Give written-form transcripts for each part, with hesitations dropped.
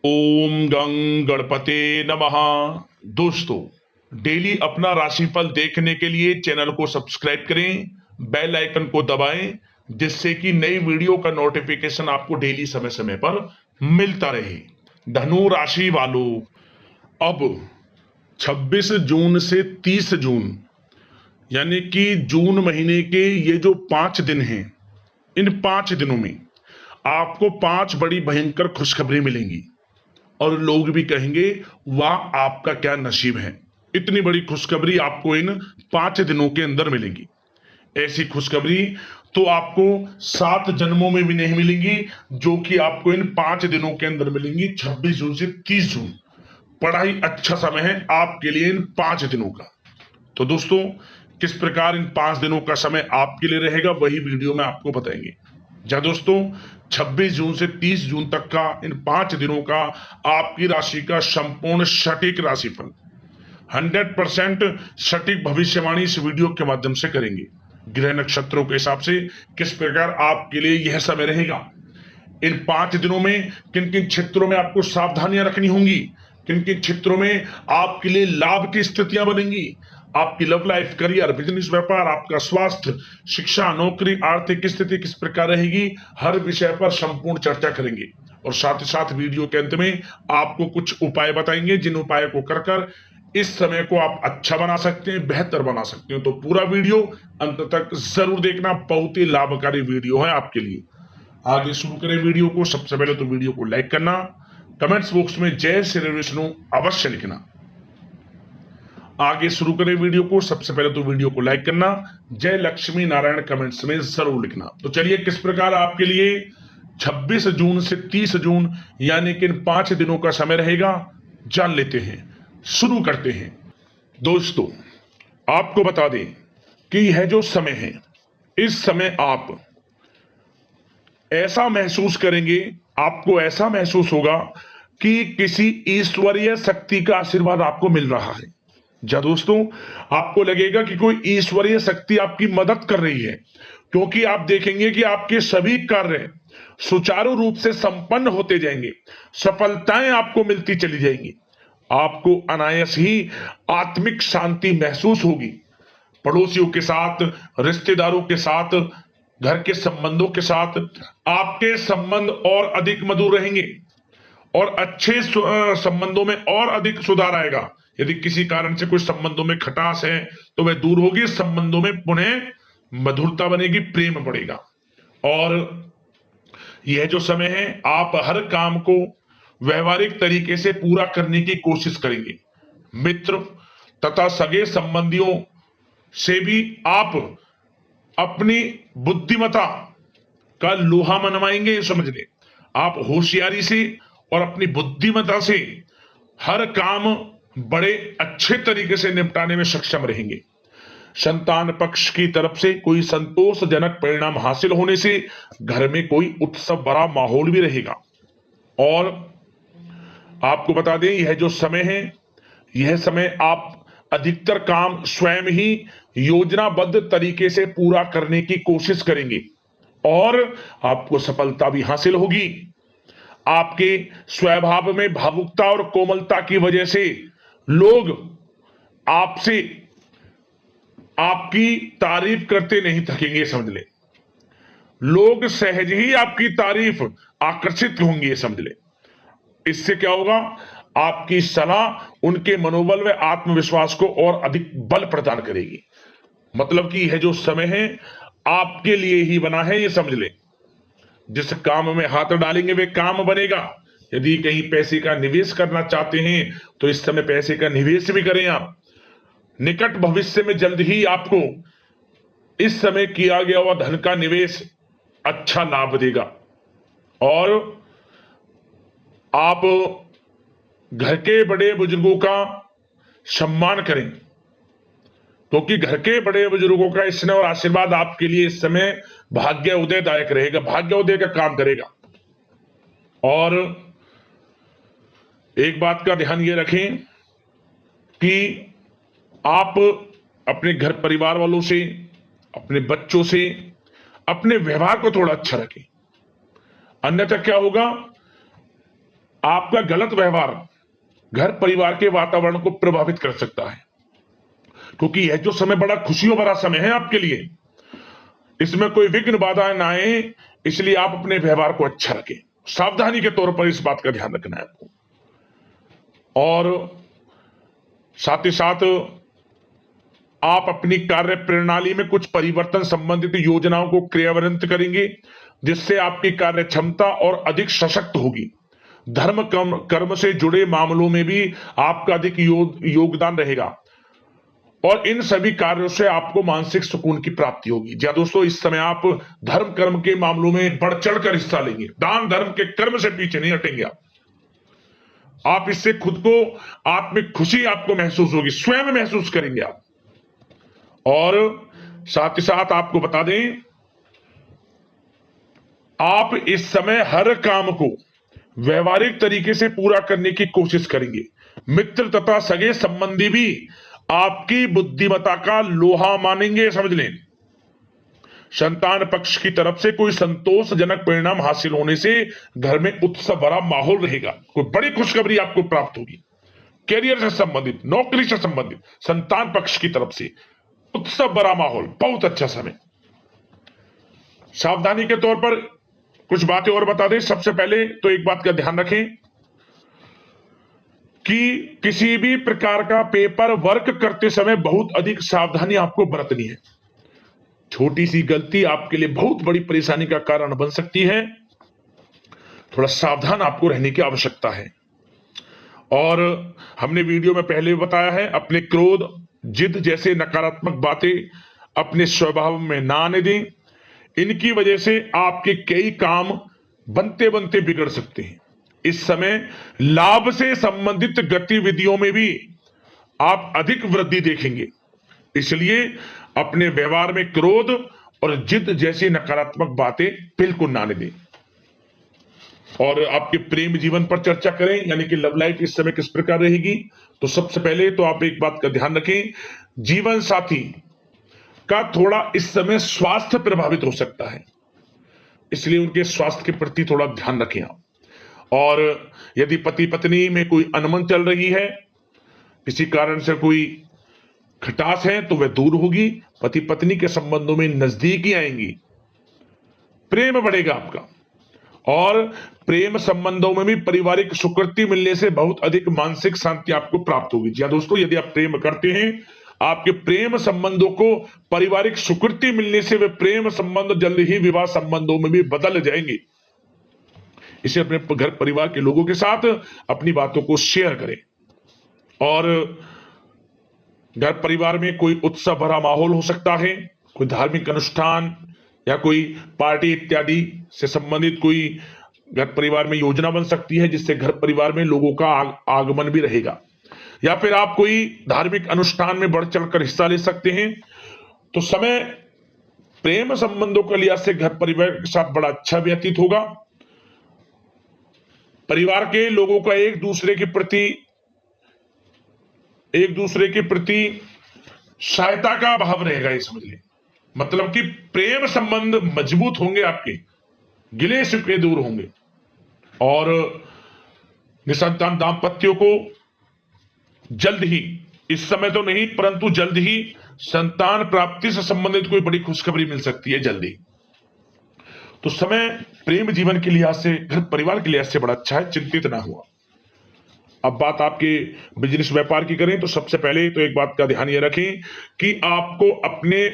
ओम गं गणपते नमः। दोस्तों, डेली अपना राशिफल देखने के लिए चैनल को सब्सक्राइब करें, बेल आइकन को दबाएं, जिससे कि नई वीडियो का नोटिफिकेशन आपको डेली समय समय पर मिलता रहे। धनु राशि वालों, अब 26 जून से 30 जून यानी कि जून महीने के ये जो 5 दिन हैं, इन 5 दिनों में आपको 5 बड़ी भयंकर खुशखबरी मिलेंगी और लोग भी कहेंगे वाह आपका क्या नसीब है। इतनी बड़ी खुशखबरी आपको इन 5 दिनों के अंदर मिलेंगी। ऐसी खुशखबरी तो आपको 7 जन्मों में भी नहीं मिलेंगी, जो कि आपको इन 5 दिनों के अंदर मिलेंगी। 26 जून से 30 जून बड़ा ही अच्छा समय है आपके लिए इन 5 दिनों का। तो दोस्तों, किस प्रकार इन 5 दिनों का समय आपके लिए रहेगा वही वीडियो में आपको बताएंगे। जहां दोस्तों 26 जून से 30 जून तक का इन 5 दिनों का आपकी राशि का संपूर्ण सटीक राशिफल 100% सटीक भविष्यवाणी इस वीडियो के माध्यम से करेंगे। ग्रह नक्षत्रों के हिसाब से किस प्रकार आपके लिए यह समय रहेगा, इन 5 दिनों में किन किन क्षेत्रों में आपको सावधानियां रखनी होंगी, किन किन क्षेत्रों में आपके लिए लाभ की स्थितियां बनेंगी, आपकी लव लाइफ, करियर, बिजनेस, व्यापार, आपका स्वास्थ्य, शिक्षा, नौकरी, आर्थिक स्थिति किस प्रकार रहेगी, हर विषय पर संपूर्ण चर्चा करेंगे। और साथ ही साथ वीडियो के अंत में आपको कुछ उपाय बताएंगे, जिन उपायों को कर इस समय को आप अच्छा बना सकते हैं, बेहतर बना सकते हैं। तो पूरा वीडियो अंत तक जरूर देखना, बहुत ही लाभकारी वीडियो है आपके लिए। आगे शुरू करें वीडियो को। सबसे पहले तो वीडियो को लाइक करना, कमेंट्स बॉक्स में जय श्री विष्णु अवश्य लिखना। आगे शुरू करें वीडियो को। सबसे पहले तो वीडियो को लाइक करना, जय लक्ष्मी नारायण कमेंट्स में जरूर लिखना। तो चलिए, किस प्रकार आपके लिए 26 जून से 30 जून यानी कि इन 5 दिनों का समय रहेगा, जान लेते हैं, शुरू करते हैं। दोस्तों, आपको बता दें कि यह जो समय है, इस समय आप ऐसा महसूस करेंगे, आपको ऐसा महसूस होगा कि किसी ईश्वरीय शक्ति का आशीर्वाद आपको मिल रहा है। जा दोस्तों, आपको लगेगा कि कोई ईश्वरीय शक्ति आपकी मदद कर रही है, क्योंकि आप देखेंगे कि आपके सभी कार्य सुचारू रूप से संपन्न होते जाएंगे, सफलताएं आपको मिलती चली जाएंगी, आपको अनायास ही आत्मिक शांति महसूस होगी। पड़ोसियों के साथ, रिश्तेदारों के साथ, घर के संबंधों के साथ आपके संबंध और अधिक मधुर रहेंगे और अच्छे संबंधों में और अधिक सुधार आएगा। यदि किसी कारण से कुछ संबंधों में खटास है तो वह दूर होगी, संबंधों में पुनः मधुरता बनेगी, प्रेम बढ़ेगा। और यह जो समय है, आप हर काम को व्यवहारिक तरीके से पूरा करने की कोशिश करेंगे। मित्र तथा सगे संबंधियों से भी आप अपनी बुद्धिमत्ता का लोहा मनवाएंगे। समझ ले, आप होशियारी से और अपनी बुद्धिमत्ता से हर काम बड़े अच्छे तरीके से निपटाने में सक्षम रहेंगे। संतान पक्ष की तरफ से कोई संतोषजनक परिणाम हासिल होने से घर में कोई उत्सव भरा माहौल भी रहेगा। और आपको बता दें, यह जो समय है, यह समय आप अधिकतर काम स्वयं ही योजनाबद्ध तरीके से पूरा करने की कोशिश करेंगे और आपको सफलता भी हासिल होगी। आपके स्वभाव में भावुकता और कोमलता की वजह से लोग आपसे आपकी तारीफ करते नहीं थकेंगे। समझ ले, लोग सहज ही आपकी तारीफ आकर्षित होंगे, समझ ले। इससे क्या होगा, आपकी सलाह उनके मनोबल व आत्मविश्वास को और अधिक बल प्रदान करेगी। मतलब कि यह जो समय है आपके लिए ही बना है, ये समझ ले। जिस काम में हाथ डालेंगे वे काम बनेगा। यदि कहीं पैसे का निवेश करना चाहते हैं तो इस समय पैसे का निवेश भी करें आप। निकट भविष्य में जल्द ही आपको इस समय किया गया हुआ धन का निवेश अच्छा लाभ देगा। और आप घर के बड़े बुजुर्गों का सम्मान करें, क्योंकि घर के बड़े बुजुर्गों का स्नेह और आशीर्वाद आपके लिए इस समय भाग्य उदयदायक रहेगा, भाग्य उदय का काम करेगा। और एक बात का ध्यान ये रखें कि आप अपने घर परिवार वालों से, अपने बच्चों से अपने व्यवहार को थोड़ा अच्छा रखें। अन्यथा क्या होगा, आपका गलत व्यवहार घर परिवार के वातावरण को प्रभावित कर सकता है, क्योंकि यह जो समय बड़ा खुशियों भरा समय है आपके लिए, इसमें कोई विघ्न बाधा ना आए, इसलिए आप अपने व्यवहार को अच्छा रखें। सावधानी के तौर पर इस बात का ध्यान रखना है आपको। और साथ ही साथ आप अपनी कार्य प्रणाली में कुछ परिवर्तन संबंधित योजनाओं को क्रियान्वित करेंगे, जिससे आपकी कार्य क्षमता और अधिक सशक्त होगी। धर्म कर्म से जुड़े मामलों में भी आपका अधिक योगदान रहेगा और इन सभी कार्यों से आपको मानसिक सुकून की प्राप्ति होगी। जी दोस्तों, इस समय आप धर्म कर्म के मामलों में बढ़ चढ़कर हिस्सा लेंगे। दान धर्म के कर्म से पीछे नहीं हटेंगे आप इससे खुद को आत्मिक खुशी आपको महसूस होगी, स्वयं महसूस करेंगे आप। और साथ ही साथ आपको बता दें, आप इस समय हर काम को व्यवहारिक तरीके से पूरा करने की कोशिश करेंगे। मित्र तथा सगे संबंधी भी आपकी बुद्धिमत्ता का लोहा मानेंगे, समझ लें। संतान पक्ष की तरफ से कोई संतोषजनक परिणाम हासिल होने से घर में उत्सव भरा माहौल रहेगा। कोई बड़ी खुशखबरी आपको प्राप्त होगी। कैरियर से संबंधित, नौकरी से संबंधित, संतान पक्ष की तरफ से उत्सव भरा माहौल, बहुत अच्छा समय। सावधानी के तौर पर कुछ बातें और बता दें। सबसे पहले तो एक बात का ध्यान रखें कि किसी भी प्रकार का पेपर वर्क करते समय बहुत अधिक सावधानी आपको बरतनी है। छोटी सी गलती आपके लिए बहुत बड़ी परेशानी का कारण बन सकती है। थोड़ा सावधान आपको रहने की आवश्यकता है। और हमने वीडियो में पहले भी बताया है, अपने क्रोध, जिद जैसे नकारात्मक बातें अपने स्वभाव में ना आने दें। इनकी वजह से आपके कई काम बनते बनते बिगड़ सकते हैं। इस समय लाभ से संबंधित गतिविधियों में भी आप अधिक वृद्धि देखेंगे, इसलिए अपने व्यवहार में क्रोध और जिद जैसी नकारात्मक बातें बिल्कुल ना आने दें। और आपके प्रेम जीवन पर चर्चा करें, यानी कि लव लाइफ इस समय किस प्रकार रहेगी। तो सबसे पहले तो आप एक बात का ध्यान रखें, जीवन साथी का थोड़ा इस समय स्वास्थ्य प्रभावित हो सकता है, इसलिए उनके स्वास्थ्य के प्रति थोड़ा ध्यान रखें आप। और यदि पति पत्नी में कोई अनबन चल रही है, किसी कारण से कोई खटास है, तो वह दूर होगी। पति पत्नी के संबंधों में नजदीकी आएंगी, प्रेम बढ़ेगा आपका। और प्रेम संबंधों में भी पारिवारिक स्वीकृति मिलने से बहुत अधिक मानसिक शांति आपको प्राप्त होगी। जी दोस्तों, यदि आप प्रेम करते हैं, आपके प्रेम संबंधों को पारिवारिक स्वीकृति मिलने से वे प्रेम संबंध जल्द ही विवाह संबंधों में भी बदल जाएंगे। इसे अपने घर परिवार के लोगों के साथ अपनी बातों को शेयर करें। और घर परिवार में कोई उत्सव भरा माहौल हो सकता है, कोई धार्मिक अनुष्ठान या कोई पार्टी इत्यादि से संबंधित कोई घर परिवार में योजना बन सकती है, जिससे घर परिवार में लोगों का आगमन भी रहेगा। या फिर आप कोई धार्मिक अनुष्ठान में बढ़ चढ़कर हिस्सा ले सकते हैं। तो समय प्रेम संबंधों के लिहाज से घर परिवार के साथ बड़ा अच्छा व्यतीत होगा। परिवार के लोगों का एक दूसरे के प्रति सहायता का भाव रहेगा, ये समझ लें। मतलब कि प्रेम संबंध मजबूत होंगे, आपके गिले शिकवे दूर होंगे। और निसंतान दाम्पत्यों को जल्द ही, इस समय तो नहीं परंतु जल्द ही संतान प्राप्ति से संबंधित कोई बड़ी खुशखबरी मिल सकती है जल्दी। तो समय प्रेम जीवन के लिहाज से, घर परिवार के लिहाज से बड़ा अच्छा है, चिंतित ना हुआ। अब बात आपके बिजनेस व्यापार की करें, तो सबसे पहले तो एक बात का ध्यान यह रखें कि आपको अपने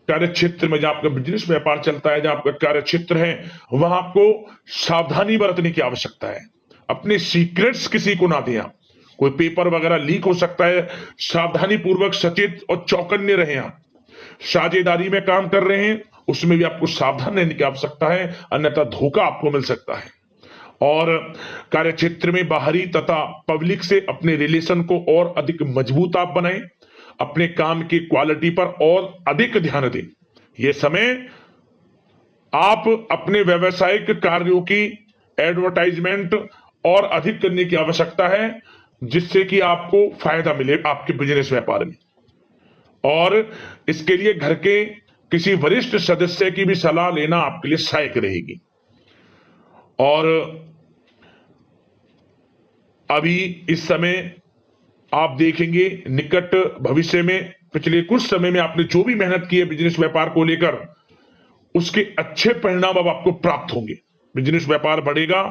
कार्य क्षेत्र में, जहां आपका बिजनेस व्यापार चलता है, जहां आपका कार्य क्षेत्र है, वहां आपको सावधानी बरतने की आवश्यकता है। अपने सीक्रेट्स किसी को ना दें आप। कोई पेपर वगैरह लीक हो सकता है, सावधानी पूर्वक सचेत और चौकन्ने रहें आप। साझेदारी में काम कर रहे हैं, उसमें भी आपको सावधान रहने की आवश्यकता है, अन्यथा धोखा आपको मिल सकता है। और कार्य क्षेत्र में बाहरी तथा पब्लिक से अपने रिलेशन को और अधिक मजबूत आप बनाएं। अपने काम की क्वालिटी पर और अधिक ध्यान दें। यह समय आप अपने व्यावसायिक कार्यों की एडवर्टाइजमेंट और अधिक करने की आवश्यकता है, जिससे कि आपको फायदा मिले आपके बिजनेस व्यापार में। और इसके लिए घर के किसी वरिष्ठ सदस्य की भी सलाह लेना आपके लिए सहायक रहेगी। और अभी इस समय आप देखेंगे निकट भविष्य में, पिछले कुछ समय में आपने जो भी मेहनत की है बिजनेस व्यापार को लेकर, उसके अच्छे परिणाम अब आपको प्राप्त होंगे। बिजनेस व्यापार बढ़ेगा,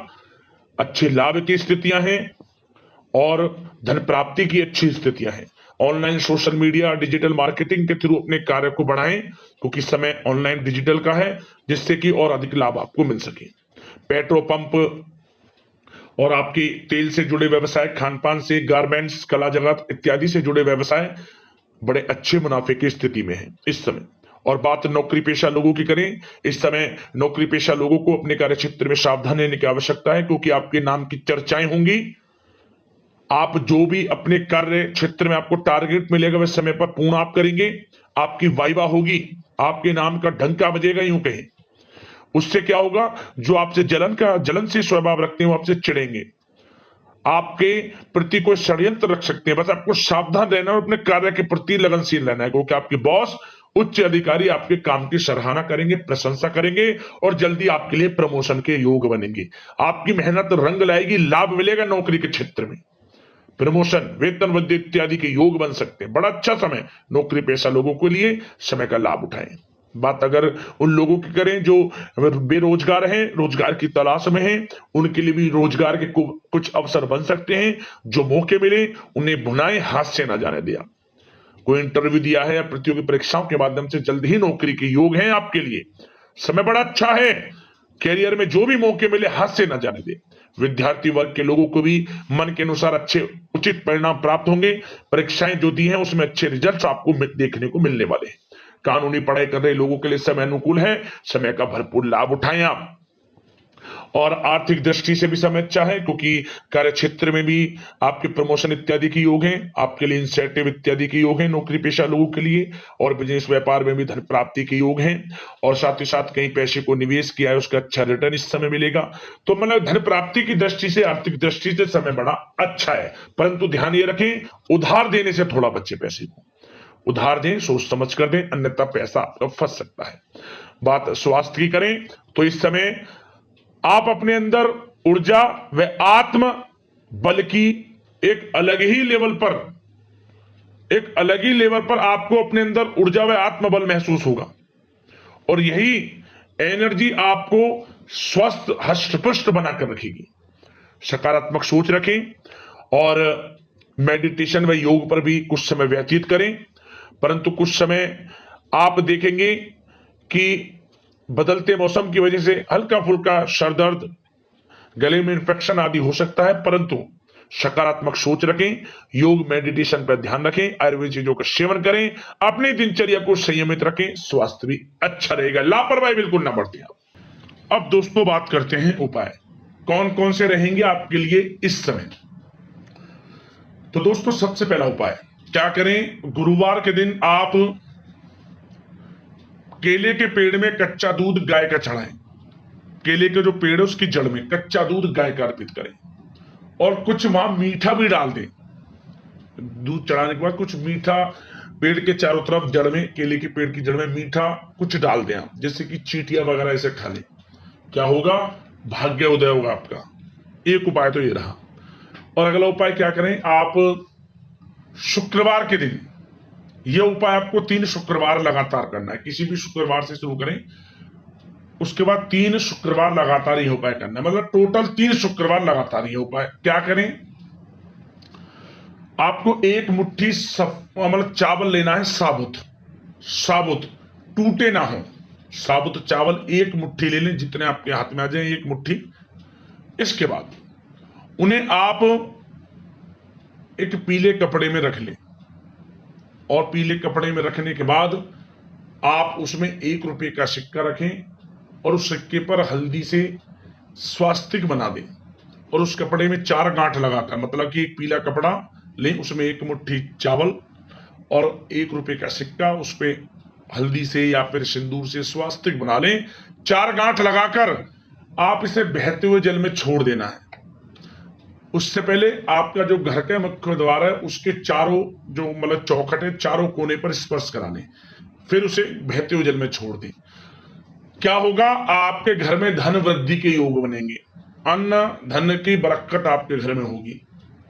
अच्छे लाभ की स्थितियां हैं और धन प्राप्ति की अच्छी स्थितियां हैं। Online social media digital marketing के थ्रू अपने कार्य को बढ़ाएं, क्योंकि समय ऑनलाइन डिजिटल का है, जिससे कि और अधिक लाभ आपको मिल सके। पेट्रोल पंप और आपकी तेल से जुड़े व्यवसाय, खान पान से, गारमेंट्स, कला जगत इत्यादि से जुड़े व्यवसाय बड़े अच्छे मुनाफे की स्थिति में है इस समय। और बात नौकरी पेशा लोगों की करें, इस समय नौकरी पेशा लोगों को अपने कार्य क्षेत्र में सावधान रहने की आवश्यकता है, क्योंकि आपके नाम की चर्चाएं होंगी। आप जो भी अपने कार्य क्षेत्र में आपको टारगेट मिलेगा वह समय पर पूर्ण आप करेंगे, आपकी वाइवा होगी, आपके नाम का डंका बजेगा, यूं कहें। उससे क्या होगा, जो आपसे जलन से स्वभाव रखते हैं वो आपसे चिढ़ेंगे, आपके प्रति कोई षड्यंत्र रख सकते हैं। बस आपको सावधान रहना और अपने कार्य के प्रति लगनशील रहना है, क्योंकि आपके बॉस उच्च अधिकारी आपके काम की सराहना करेंगे, प्रशंसा करेंगे और जल्दी आपके लिए प्रमोशन के योग बनेंगे। आपकी मेहनत रंग लाएगी, लाभ मिलेगा नौकरी के क्षेत्र में, प्रमोशन, वेतन वृद्धि इत्यादि के योग बन सकते हैं। बड़ा अच्छा समय नौकरी पेशा लोगों के लिए, समय का लाभ उठाएं। बात अगर उन लोगों की करें जो बेरोजगार हैं, रोजगार की तलाश में हैं, उनके लिए भी रोजगार के कुछ अवसर बन सकते हैं। जो मौके मिले उन्हें भुनाएं, हाथ से ना जाने दिया। कोई इंटरव्यू दिया है या प्रतियोगी परीक्षाओं के माध्यम से जल्द ही नौकरी के योग हैं आपके लिए, समय बड़ा अच्छा है। कैरियर में जो भी मौके मिले हाथ से ना जाने दे। विद्यार्थी वर्ग के लोगों को भी मन के अनुसार अच्छे उचित परिणाम प्राप्त होंगे। परीक्षाएं जो दी हैं उसमें अच्छे रिजल्ट्स आपको देखने को मिलने वाले हैं। कानूनी पढ़ाई कर रहे लोगों के लिए समय अनुकूल है, समय का भरपूर लाभ उठाएं आप। और आर्थिक दृष्टि से भी समय अच्छा है, क्योंकि कार्य क्षेत्र में भी आपके प्रमोशन इत्यादि के योग हैं, आपके लिए इंसेंटिव इत्यादि के योग हैं नौकरी पेशा लोगों के लिए। और बिजनेस व्यापार में भी धन प्राप्ति के योग हैं, और साथ ही साथ कहीं पैसे को निवेश किया है उसका अच्छा रिटर्न इस समय मिलेगा। तो मतलब धन प्राप्ति की दृष्टि से, आर्थिक दृष्टि से समय बड़ा अच्छा है। परंतु ध्यान ये रखें, उधार देने से थोड़ा बचे। पैसे को उधार दें, सोच समझ कर दें, अन्यथा पैसा आपका फंस सकता है। बात स्वास्थ्य की करें तो इस समय आप अपने अंदर ऊर्जा व आत्म बल की एक अलग ही लेवल पर आपको अपने अंदर ऊर्जा व आत्म बल महसूस होगा, और यही एनर्जी आपको स्वस्थ हष्ट-पुष्ट बनाकर रखेगी। सकारात्मक सोच रखें और मेडिटेशन व योग पर भी कुछ समय व्यतीत करें। परंतु कुछ समय आप देखेंगे कि बदलते मौसम की वजह से हल्का फुल्का सर दर्द, गले में इंफेक्शन आदि हो सकता है, परंतु सकारात्मक सोच रखें, योग मेडिटेशन पर ध्यान रखें, आयुर्वेद चीजों का सेवन करें, अपनी दिनचर्या को संयमित रखें, स्वास्थ्य भी अच्छा रहेगा। लापरवाही बिल्कुल ना बरतें आप। अब दोस्तों बात करते हैं उपाय, कौन कौन से रहेंगे आपके लिए इस समय। तो दोस्तों सबसे पहला उपाय क्या करें, गुरुवार के दिन आप केले के पेड़ में कच्चा दूध गाय का चढ़ाएं। केले के जो पेड़ है उसकी जड़ में कच्चा दूध गाय का अर्पित करें, और कुछ वहां मीठा भी डाल दें। दूध चढ़ाने के बाद कुछ मीठा पेड़ के चारों तरफ जड़ में, केले के पेड़ की जड़ में मीठा कुछ डाल दें आप, जैसे कि चींटियां वगैरह ऐसे खा ले। क्या होगा, भाग्य उदय होगा आपका। एक उपाय तो ये रहा। और अगला उपाय क्या करें, आप शुक्रवार के दिन यह उपाय आपको 3 शुक्रवार लगातार करना है। किसी भी शुक्रवार से शुरू करें, उसके बाद 3 शुक्रवार लगातार यह उपाय करना है, मतलब टोटल 3 शुक्रवार लगातार यह उपाय। क्या करें, आपको एक मुट्ठी मतलब चावल लेना है, साबुत, टूटे ना हो। साबुत चावल एक मुट्ठी ले लें, जितने आपके हाथ में आ जाए एक मुट्ठी। इसके बाद उन्हें आप एक पीले कपड़े में रख लें, और पीले कपड़े में रखने के बाद आप उसमें 1 रुपए का सिक्का रखें, और उस सिक्के पर हल्दी से स्वास्तिक बना दें, और उस कपड़े में 4 गांठ लगाकर, मतलब कि एक पीला कपड़ा लें, उसमें 1 मुट्ठी चावल और 1 रुपए का सिक्का, उस पर हल्दी से या फिर सिंदूर से स्वास्तिक बना लें। 4 गांठ लगाकर आप इसे बहते हुए जल में छोड़ देना है। उससे पहले आपका जो घर का मुख्य द्वार है उसके चारों जो मतलब चौखट है, चारों कोने पर स्पर्श करा लें, फिर उसे बहते हुए जल में छोड़ दें। क्या होगा, आपके घर में धन वृद्धि के योग बनेंगे, अन्न धन की बरकत आपके घर में होगी।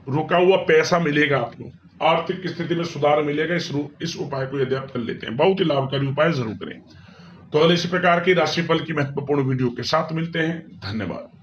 रुका हुआ पैसा मिलेगा, आपको आर्थिक स्थिति में सुधार मिलेगा। इस उपाय को यदि आप कर लेते हैं, बहुत ही लाभकारी उपाय जरूर करें। तो इसी प्रकार की राशिफल की महत्वपूर्ण वीडियो के साथ मिलते हैं। धन्यवाद।